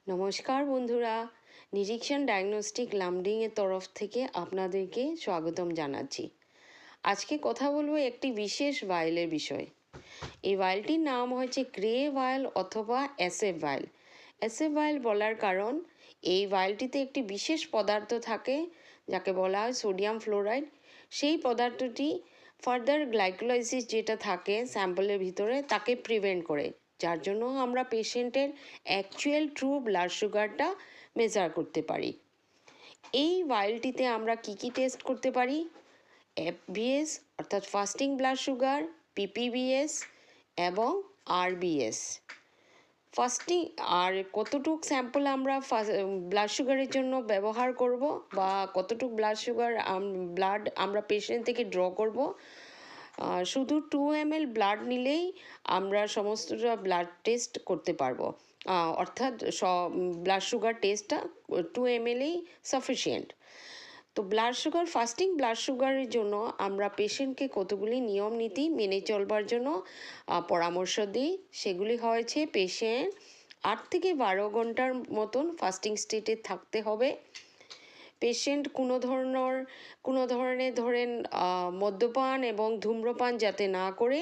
নমস্কার বন্ধুরা, নিরিকশন ডায়াগনস্টিক লামডিংয়ের তরফ থেকে আপনাদেরকে স্বাগতম জানাচ্ছি। আজকে কথা বলবো একটি বিশেষ ভাইলের বিষয়। এই ভাইলটির নাম হচ্ছে গ্রে ভাইল অথবা এসএফ ভাইল। এসএফ ভাইল বলার কারণ এই ভাইলটিতে একটি বিশেষ পদার্থ থাকে যাকে বলা হয় সোডিয়াম ফ্লোরাইড। সেই পদার্থটি ফার্দার গ্লাইকোলাইসিস যেটা থাকে স্যাম্পলের ভিতরে তাকে প্রিভেন্ট করে, যার জন্য আমরা পেশেন্টের অ্যাকচুয়াল ট্রু ব্লাড সুগারটা মেজার করতে পারি। এই ভাইলটিতে আমরা কি টেস্ট করতে পারি? এফবিএস অর্থাৎ ফাস্টিং ব্লাড সুগার, পিপিবিএস এবং আরবিএস। ফাস্টিং আর কতটুক স্যাম্পল আমরা ব্লাড সুগারের জন্য ব্যবহার করব বা কতটুক ব্লাড আমরা পেশেন্ট থেকে ড্র করব, শুধু 2 ml ব্লাড নিলেই আমরা সমস্তটা ব্লাড টেস্ট করতে পারবো। অর্থাৎ ব্লাড সুগার টেস্টটা 2 ml-এই সাফিসিয়েন্ট। তো ফাস্টিং ব্লাড সুগারের জন্য আমরা পেশেন্টকে কতগুলি নিয়ম নীতি মেনে চলবার জন্য পরামর্শ দিই। সেগুলি হয়েছে পেশেন্ট 8 থেকে 12 ঘন্টার মতন ফাস্টিং স্টেটে থাকতে হবে। পেশেন্ট কোনো ধরনের ধরেন মদ্যপান এবং ধূম্রপান যাতে না করে,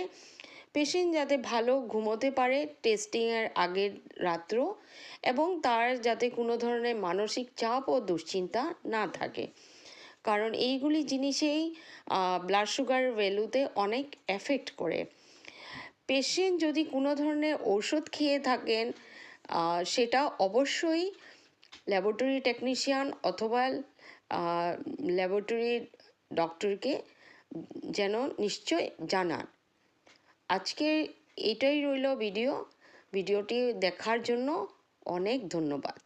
পেশেন্ট যাতে ভালো ঘুমোতে পারে টেস্টিংয়ের আগের রাত্র, এবং তার যাতে কোনো ধরনের মানসিক চাপ ও দুশ্চিন্তা না থাকে, কারণ এইগুলি জিনিসেই ব্লাড সুগার ভ্যালুতে অনেক এফেক্ট করে। পেশেন্ট যদি কোনো ধরনের ঔষধ খেয়ে থাকেন, সেটা অবশ্যই ল্যাবরেটরি টেকনিশিয়ান অথবা ল্যাবরেটরি ডক্টরকে যেন নিশ্চয় জানান। আজকে এটাই রইল ভিডিওটি দেখার জন্য অনেক ধন্যবাদ।